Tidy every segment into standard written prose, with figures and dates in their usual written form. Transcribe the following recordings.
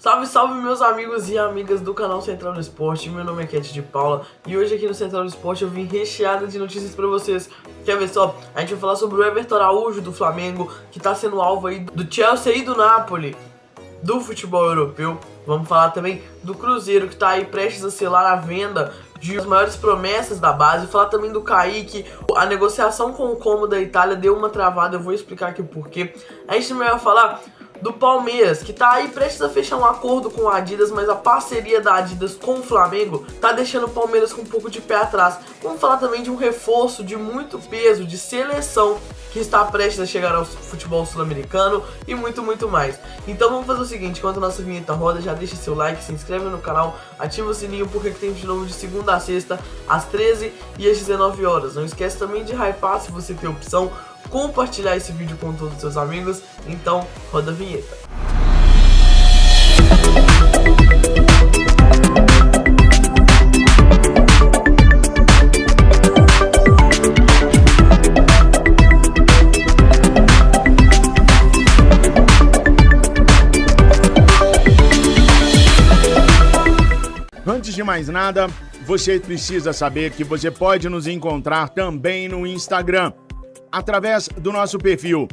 Salve, salve meus amigos e amigas do canal Central do Esporte, meu nome é Cat de Paula e hoje aqui no Central do Esporte eu vim recheado de notícias pra vocês. Quer ver só? A gente vai falar sobre o Everton Araújo do Flamengo, que tá sendo alvo aí do Chelsea e do Napoli, do futebol europeu. Vamos falar também do Cruzeiro, que tá aí prestes a selar a venda de as maiores promessas da base. Falar também do Kaique. A negociação com o Como da Itália deu uma travada, eu vou explicar aqui o porquê. A gente também vai falar do Palmeiras, que tá aí prestes a fechar um acordo com a Adidas, mas a parceria da Adidas com o Flamengo tá deixando o Palmeiras com um pouco de pé atrás. Vamos falar também de um reforço de muito peso, de seleção, que está prestes a chegar ao futebol sul-americano e muito mais. Então vamos fazer o seguinte, enquanto a nossa vinheta roda, já deixa seu like, se inscreve no canal, ativa o sininho porque tem de novo de segunda a sexta, às 13 e às 19 horas. Não esquece também de hypar se você tem opção, compartilhar esse vídeo com todos os seus amigos. Então roda a vinheta. Antes de mais nada, você precisa saber que você pode nos encontrar também no Instagram, através do nosso perfil,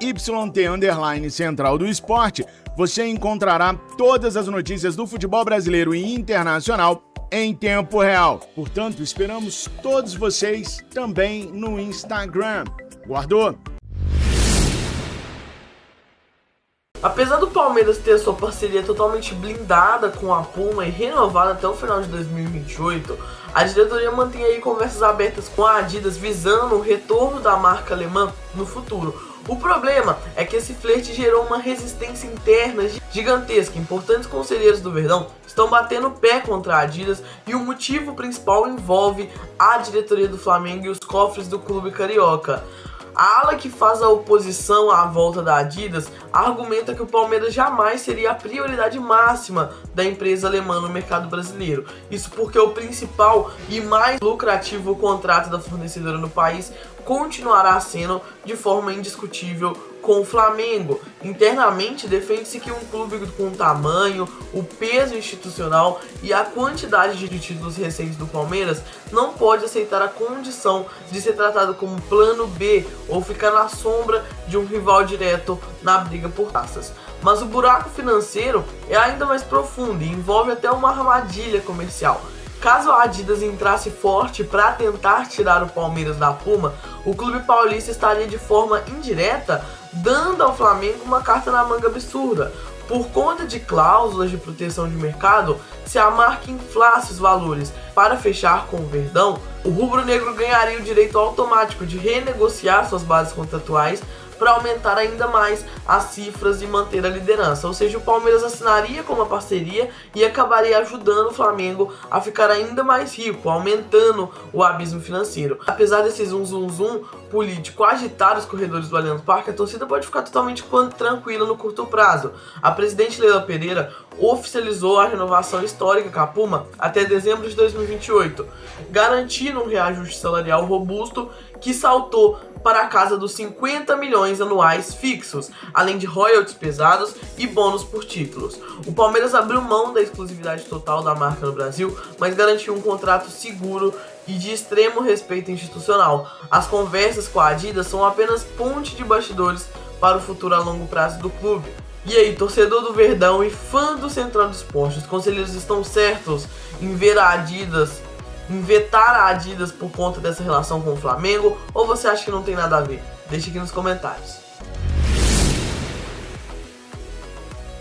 @YT_Central do Esporte. Você encontrará todas as notícias do futebol brasileiro e internacional em tempo real. Portanto, esperamos todos vocês também no Instagram. Guardou? Apesar do Palmeiras ter a sua parceria totalmente blindada com a Puma e renovada até o final de 2028, a diretoria mantém aí conversas abertas com a Adidas visando o retorno da marca alemã no futuro. O problema é que esse flerte gerou uma resistência interna gigantesca. Importantes conselheiros do Verdão estão batendo o pé contra a Adidas e o motivo principal envolve a diretoria do Flamengo e os cofres do clube carioca. A ala que faz a oposição à volta da Adidas argumenta que o Palmeiras jamais seria a prioridade máxima da empresa alemã no mercado brasileiro. Isso porque o principal e mais lucrativo contrato da fornecedora no país continuará sendo de forma indiscutível com o Flamengo. Internamente, defende-se que um clube com o tamanho, o peso institucional e a quantidade de títulos recentes do Palmeiras não pode aceitar a condição de ser tratado como plano B ou ficar na sombra de um rival direto na briga por taças. Mas o buraco financeiro é ainda mais profundo e envolve até uma armadilha comercial. Caso a Adidas entrasse forte para tentar tirar o Palmeiras da Puma, o clube paulista estaria de forma indireta dando ao Flamengo uma carta na manga absurda. Por conta de cláusulas de proteção de mercado, se a marca inflasse os valores para fechar com o Verdão, o rubro-negro ganharia o direito automático de renegociar suas bases contratuais para aumentar ainda mais as cifras e manter a liderança. Ou seja, o Palmeiras assinaria com uma parceria e acabaria ajudando o Flamengo a ficar ainda mais rico, aumentando o abismo financeiro. Apesar desse zum político agitar os corredores do Allianz Parque, a torcida pode ficar totalmente tranquila no curto prazo. A presidente Leila Pereira oficializou a renovação histórica com a Puma até dezembro de 2028, garantindo um reajuste salarial robusto que saltou para a casa dos 50 milhões anuais fixos, além de royalties pesados e bônus por títulos. O Palmeiras abriu mão da exclusividade total da marca no Brasil, mas garantiu um contrato seguro e de extremo respeito institucional. As conversas com a Adidas são apenas ponte de bastidores para o futuro a longo prazo do clube. E aí, torcedor do Verdão e fã do Central do Esporte, os conselheiros estão certos em ver a Adidas vetar a Adidas por conta dessa relação com o Flamengo, ou você acha que não tem nada a ver? Deixa aqui nos comentários.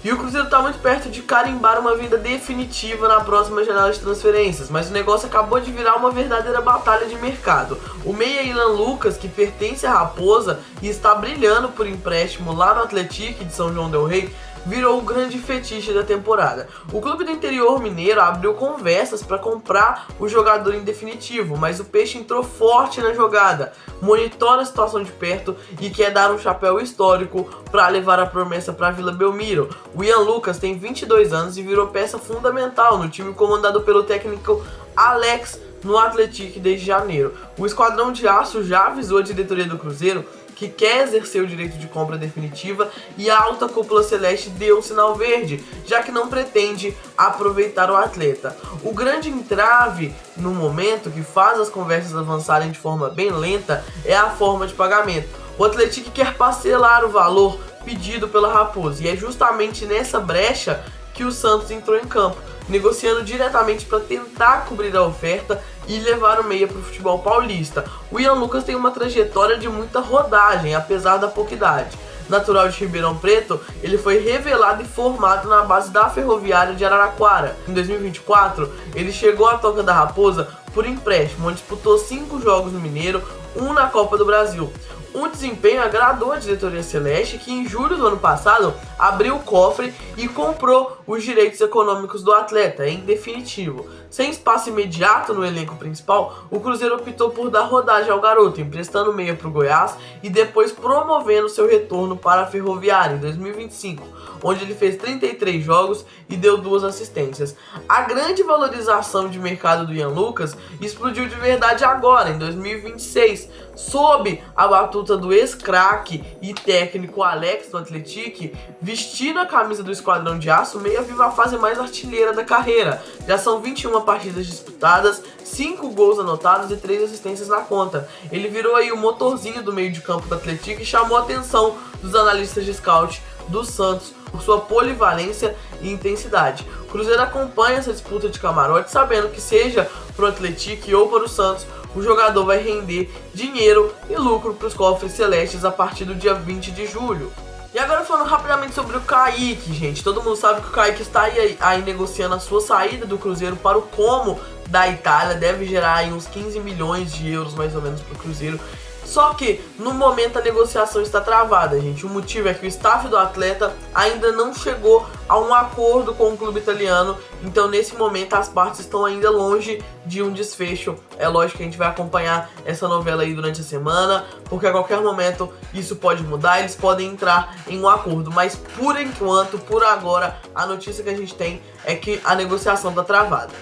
E o Cruzeiro está muito perto de carimbar uma vinda definitiva na próxima janela de transferências, mas o negócio acabou de virar uma verdadeira batalha de mercado. O meia Ilan Lucas, que pertence à Raposa e está brilhando por empréstimo lá no Atlético de São João del Rei, virou o grande fetiche da temporada. O clube do interior mineiro abriu conversas para comprar o jogador em definitivo, mas o Peixe entrou forte na jogada, monitora a situação de perto e quer dar um chapéu histórico para levar a promessa para Vila Belmiro. O Ian Lucas tem 22 anos e virou peça fundamental no time comandado pelo técnico Alex no Atlético desde janeiro. O Esquadrão de Aço já avisou a diretoria do Cruzeiro que quer exercer o direito de compra definitiva, e a alta cúpula celeste deu um sinal verde, já que não pretende aproveitar o atleta. O grande entrave no momento que faz as conversas avançarem de forma bem lenta é a forma de pagamento. O Atlético quer parcelar o valor pedido pela Raposa, e é justamente nessa brecha que o Santos entrou em campo, negociando diretamente para tentar cobrir a oferta e levar o meia para o futebol paulista. O Ian Lucas tem uma trajetória de muita rodagem, apesar da pouca idade. Natural de Ribeirão Preto, ele foi revelado e formado na base da Ferroviária de Araraquara. Em 2024, ele chegou à Toca da Raposa por empréstimo, onde disputou 5 jogos no Mineiro, 1 na Copa do Brasil. Um desempenho agradou a diretoria celeste, que em julho do ano passado abriu o cofre e comprou os direitos econômicos do atleta, em definitivo. Sem espaço imediato no elenco principal, o Cruzeiro optou por dar rodagem ao garoto, emprestando o meia para o Goiás e depois promovendo seu retorno para a Ferroviária em 2025, onde ele fez 33 jogos e deu 2 assistências. A grande valorização de mercado do Ian Lucas explodiu de verdade agora, em 2026, sob a batuta do ex-craque e técnico Alex do Atlético, vestindo a camisa do Esquadrão de Aço, o meia vive a fase mais artilheira da carreira. Já são 21 partidas disputadas, 5 gols anotados e 3 assistências na conta. Ele virou aí o motorzinho do meio de campo do Atlético e chamou a atenção dos analistas de scout do Santos por sua polivalência e intensidade. O Cruzeiro acompanha essa disputa de camarote, sabendo que seja para o Atlético ou para o Santos, o jogador vai render dinheiro e lucro para os cofres celestes a partir do dia 20 de julho. E agora falando rapidamente sobre o Kaique, gente. Todo mundo sabe que o Kaique está aí negociando a sua saída do Cruzeiro para o Como da Itália. Deve gerar aí uns 15 milhões de euros mais ou menos para o Cruzeiro. Só que no momento a negociação está travada, gente. O motivo é que o staff do atleta ainda não chegou a um acordo com o clube italiano. Então nesse momento as partes estão ainda longe de um desfecho. É lógico que a gente vai acompanhar essa novela aí durante a semana, porque a qualquer momento isso pode mudar, eles podem entrar em um acordo. Mas por enquanto, por agora, a notícia que a gente tem é que a negociação está travada.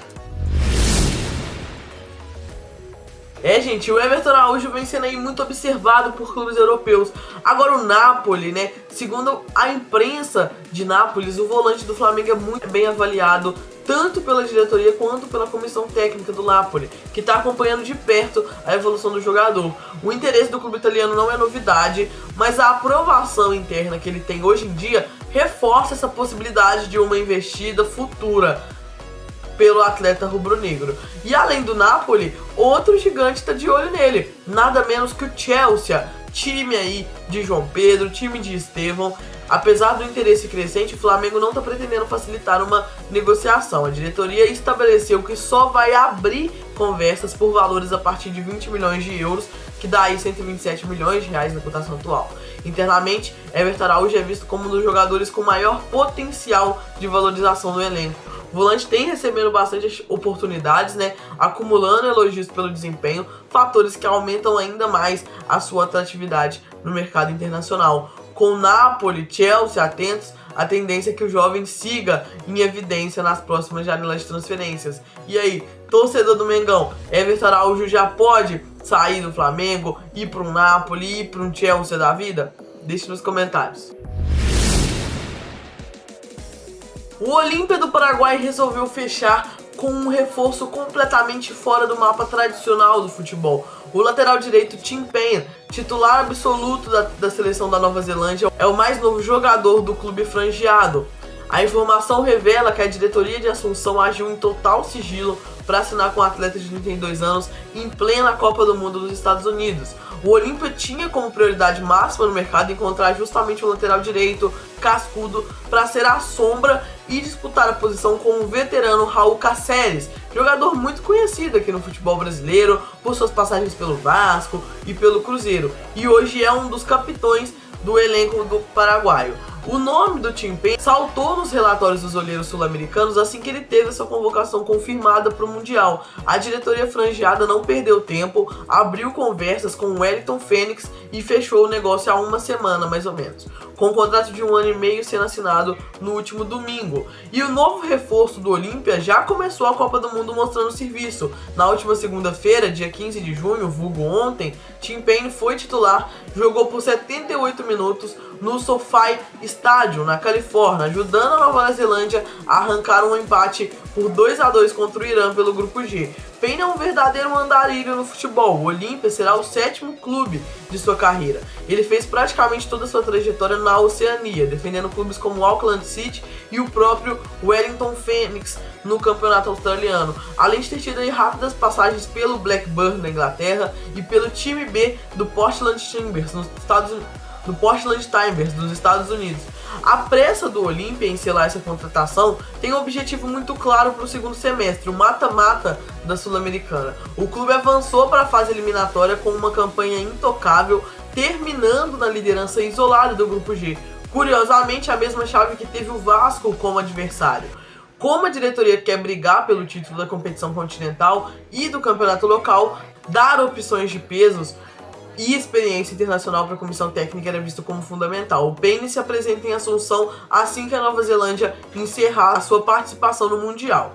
Gente, o Everton Araújo vem sendo aí muito observado por clubes europeus. Agora o Napoli, né, segundo a imprensa de Nápoles, o volante do Flamengo é muito bem avaliado, tanto pela diretoria quanto pela comissão técnica do Napoli, que está acompanhando de perto a evolução do jogador. O interesse do clube italiano não é novidade, mas a aprovação interna que ele tem hoje em dia reforça essa possibilidade de uma investida futura pelo atleta rubro-negro. E além do Napoli, outro gigante está de olho nele, nada menos que o Chelsea, time aí de João Pedro, time de Estevão. Apesar do interesse crescente, o Flamengo não está pretendendo facilitar uma negociação. A diretoria estabeleceu que só vai abrir conversas por valores a partir de 20 milhões de euros, que dá aí 127 milhões de reais na cotação atual. Internamente, Everton Araújo é visto como um dos jogadores com maior potencial de valorização do elenco. O volante tem recebendo bastante oportunidades, né, acumulando elogios pelo desempenho, fatores que aumentam ainda mais a sua atratividade no mercado internacional. Com Napoli, Chelsea atentos, a tendência é que o jovem siga em evidência nas próximas janelas de transferências. E aí, torcedor do Mengão, Everton Araújo já pode sair do Flamengo, ir para um Napoli, ir para um Chelsea da vida? Deixe nos comentários. O Olímpia do Paraguai resolveu fechar com um reforço completamente fora do mapa tradicional do futebol. O lateral direito Tim Paine, titular absoluto da seleção da Nova Zelândia, é o mais novo jogador do clube franjeado. A informação revela que a diretoria de Assunção agiu em total sigilo para assinar com o atleta de 32 anos em plena Copa do Mundo dos Estados Unidos. O Olímpia tinha como prioridade máxima no mercado encontrar justamente um lateral direito cascudo para ser a sombra e disputar a posição com o veterano Raul Cáceres, jogador muito conhecido aqui no futebol brasileiro por suas passagens pelo Vasco e pelo Cruzeiro, e hoje é um dos capitões do elenco do paraguaio. O nome do Tim Paine saltou nos relatórios dos olheiros sul-americanos assim que ele teve sua convocação confirmada para o Mundial. A diretoria franjeada não perdeu tempo, abriu conversas com o Wellington Fênix e fechou o negócio há uma semana mais ou menos. com um contrato de 1 ano e meio sendo assinado no último domingo. E o novo reforço do Olímpia já começou a Copa do Mundo mostrando serviço. Na última segunda-feira, dia 15 de junho, vulgo ontem, Tim Payne foi titular, jogou por 78 minutos no SoFi Stadium, na Califórnia, ajudando a Nova Zelândia a arrancar um empate por 2-2 contra o Irã pelo Grupo G. Payne é um verdadeiro andarilho no futebol. O Olímpia será o 7º clube de sua carreira. Ele fez praticamente toda a sua trajetória na Oceania, defendendo clubes como o Auckland City e o próprio Wellington Phoenix no campeonato australiano, além de ter tido aí rápidas passagens pelo Blackburn na Inglaterra e pelo time B do Portland Timbers dos Estados Unidos. A pressa do Olímpia em selar essa contratação tem um objetivo muito claro para o segundo semestre, o mata-mata da Sul-Americana. O clube avançou para a fase eliminatória com uma campanha intocável, terminando na liderança isolada do Grupo G. Curiosamente, a mesma chave que teve o Vasco como adversário. Como a diretoria quer brigar pelo título da competição continental e do campeonato local, dar opções de pesos e experiência internacional para a comissão técnica era visto como fundamental. O Payne se apresenta em Assunção assim que a Nova Zelândia encerrar a sua participação no Mundial.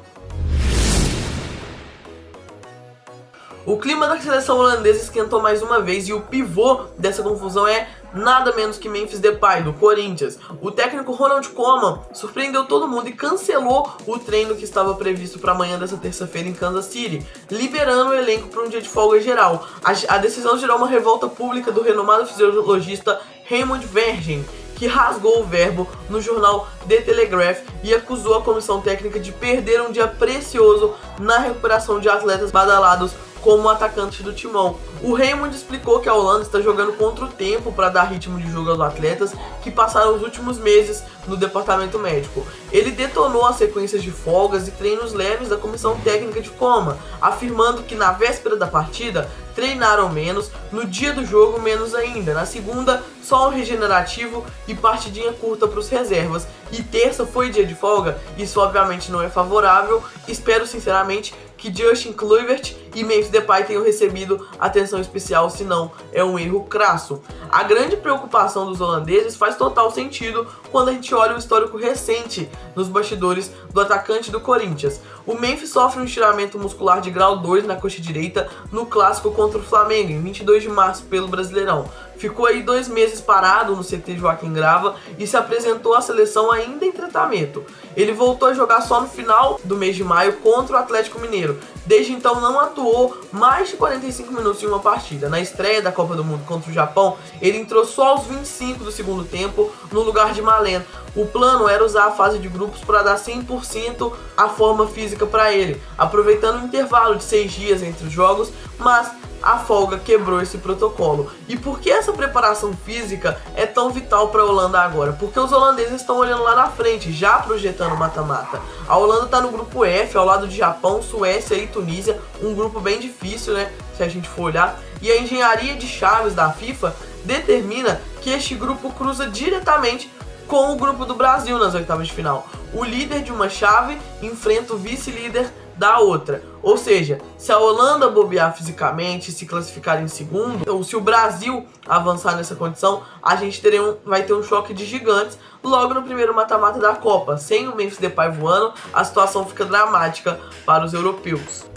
O clima da seleção holandesa esquentou mais uma vez e o pivô dessa confusão é nada menos que Memphis Depay, do Corinthians. O técnico Ronald Koeman surpreendeu todo mundo e cancelou o treino que estava previsto para amanhã dessa terça-feira em Kansas City, liberando o elenco para um dia de folga geral. A decisão gerou uma revolta pública do renomado fisiologista Raymond Vergen, que rasgou o verbo no jornal The Telegraph e acusou a comissão técnica de perder um dia precioso na recuperação de atletas badalados como atacante do timão. O Raymond explicou que a Holanda está jogando contra o tempo para dar ritmo de jogo aos atletas que passaram os últimos meses no departamento médico. Ele detonou as sequências de folgas e treinos leves da comissão técnica de Koeman, afirmando que na véspera da partida treinaram menos, no dia do jogo menos ainda, na segunda só um regenerativo e partidinha curta para os reservas, e terça foi dia de folga. Isso obviamente não é favorável. Espero sinceramente que Justin Kluivert e Memphis Depay tenham recebido atenção especial, senão é um erro crasso. A grande preocupação dos holandeses faz total sentido quando a gente olha o histórico recente nos bastidores do atacante do Corinthians. O Memphis sofre um estiramento muscular de grau 2 na coxa direita no clássico contra o Flamengo, em 22 de março pelo Brasileirão. Ficou aí 2 meses parado no CT Joaquim Grava e se apresentou à seleção ainda em tratamento. Ele voltou a jogar só no final do mês de maio contra o Atlético Mineiro. Desde então não atuou mais de 45 minutos em uma partida. Na estreia da Copa do Mundo contra o Japão, ele entrou só aos 25 do segundo tempo no lugar de Malen. O plano era usar a fase de grupos para dar 100% a forma física para ele, aproveitando o intervalo de 6 dias entre os jogos, mas a folga quebrou esse protocolo. E por que essa preparação física é tão vital para a Holanda agora? Porque os holandeses estão olhando lá na frente, já projetando mata-mata. A Holanda está no grupo F, ao lado de Japão, Suécia e Tunísia, um grupo bem difícil, né, se a gente for olhar. E a engenharia de chaves da FIFA determina que este grupo cruza diretamente com o grupo do Brasil nas oitavas de final. O líder de uma chave enfrenta o vice-líder da outra. Ou seja, se a Holanda bobear fisicamente e se classificar em segundo, ou se o Brasil avançar nessa condição, a gente vai ter um choque de gigantes logo no primeiro mata-mata da Copa. Sem o Memphis Depay voando, a situação fica dramática para os europeus.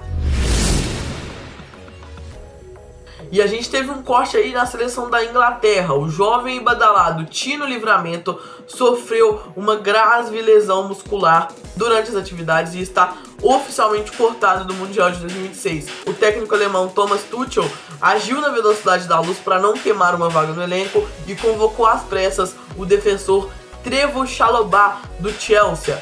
E a gente teve um corte aí na seleção da Inglaterra. O jovem e badalado Tino Livramento sofreu uma grave lesão muscular durante as atividades e está oficialmente cortado do Mundial de 2026. O técnico alemão Thomas Tuchel agiu na velocidade da luz para não queimar uma vaga no elenco e convocou às pressas o defensor Trevoh Chalobah do Chelsea.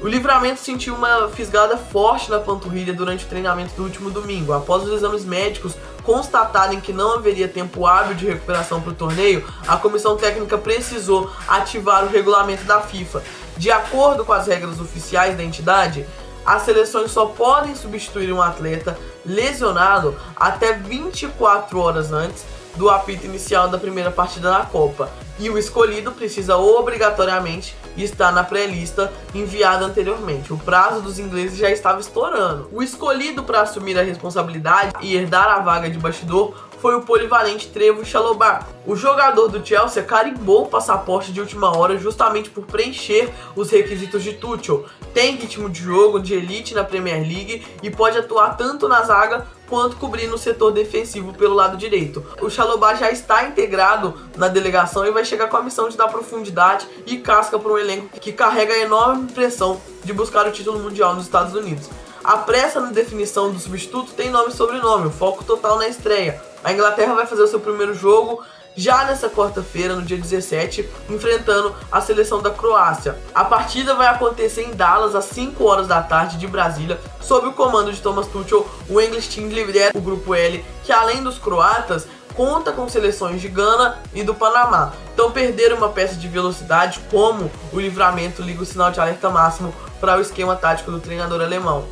O Livramento sentiu uma fisgada forte na panturrilha durante o treinamento do último domingo. Após os exames médicos constatarem que não haveria tempo hábil de recuperação para o torneio, a comissão técnica precisou ativar o regulamento da FIFA. De acordo com as regras oficiais da entidade, as seleções só podem substituir um atleta lesionado até 24 horas antes do apito inicial da primeira partida na Copa. E o escolhido precisa obrigatoriamente estar na pré-lista enviada anteriormente. O prazo dos ingleses já estava estourando. O escolhido para assumir a responsabilidade e herdar a vaga de bastidor foi o polivalente Trevoh Chalobah. O jogador do Chelsea carimbou o passaporte de última hora justamente por preencher os requisitos de Tuchel. Tem ritmo de jogo de elite na Premier League e pode atuar tanto na zaga quanto cobrindo o setor defensivo pelo lado direito. O Chalobah já está integrado na delegação e vai chegar com a missão de dar profundidade e casca para um elenco que carrega a enorme pressão de buscar o título mundial nos Estados Unidos. A pressa na definição do substituto tem nome e sobrenome, o foco total na estreia. A Inglaterra vai fazer o seu primeiro jogo já nessa quarta-feira, no dia 17, enfrentando a seleção da Croácia. A partida vai acontecer em Dallas às 5 horas da tarde de Brasília, sob o comando de Thomas Tuchel. O English Team lidera o grupo L, que além dos croatas, conta com seleções de Gana e do Panamá. Então perder uma peça de velocidade como o Livramento liga o sinal de alerta máximo para o esquema tático do treinador alemão.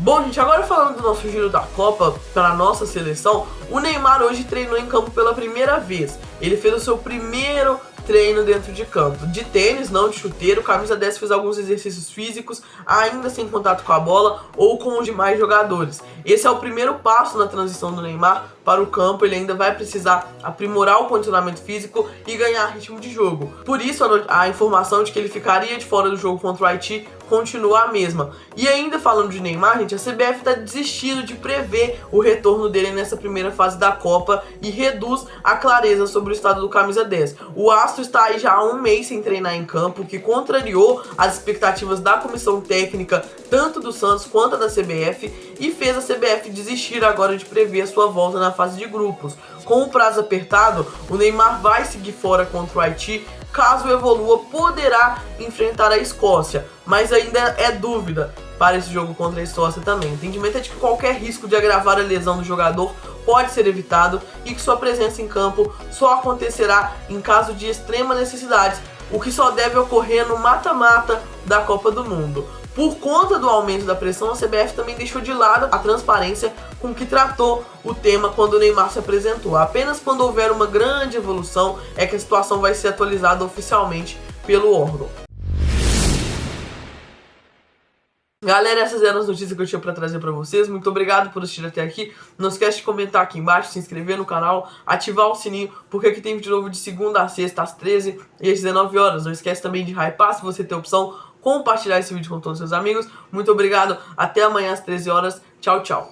Bom, gente, agora falando do nosso giro da Copa para a nossa seleção, o Neymar hoje treinou em campo pela primeira vez. Ele fez o seu primeiro treino dentro de campo, de tênis, não de chuteiro. Camisa 10 fez alguns exercícios físicos, ainda sem contato com a bola ou com os demais jogadores. Esse é o primeiro passo na transição do Neymar para o campo. Ele ainda vai precisar aprimorar o condicionamento físico e ganhar ritmo de jogo. Por isso a informação de que ele ficaria de fora do jogo contra o Haiti continua a mesma. E ainda falando de Neymar, gente, a CBF está desistindo de prever o retorno dele nessa primeira fase da Copa e reduz a clareza sobre o estado do camisa 10. O astro está aí já há um mês sem treinar em campo, que contrariou as expectativas da comissão técnica, tanto do Santos quanto da CBF, e fez a CBF desistir agora de prever a sua volta na fase de grupos. Com o prazo apertado, o Neymar vai seguir fora contra o Haiti. Caso evolua, poderá enfrentar a Escócia, mas ainda é dúvida para esse jogo contra a Escócia também. O entendimento é de que qualquer risco de agravar a lesão do jogador pode ser evitado e que sua presença em campo só acontecerá em caso de extrema necessidade, o que só deve ocorrer no mata-mata da Copa do Mundo. Por conta do aumento da pressão, a CBF também deixou de lado a transparência com que tratou o tema quando o Neymar se apresentou. Apenas quando houver uma grande evolução é que a situação vai ser atualizada oficialmente pelo órgão. Galera, essas eram as notícias que eu tinha pra trazer pra vocês. Muito obrigado por assistir até aqui. Não esquece de comentar aqui embaixo, se inscrever no canal, ativar o sininho, porque aqui tem vídeo novo de segunda a sexta, às 13 e às 19 horas. Não esquece também de hypar, se você tem a opção, compartilhar esse vídeo com todos os seus amigos. Muito obrigado, até amanhã às 13 horas. Tchau, tchau.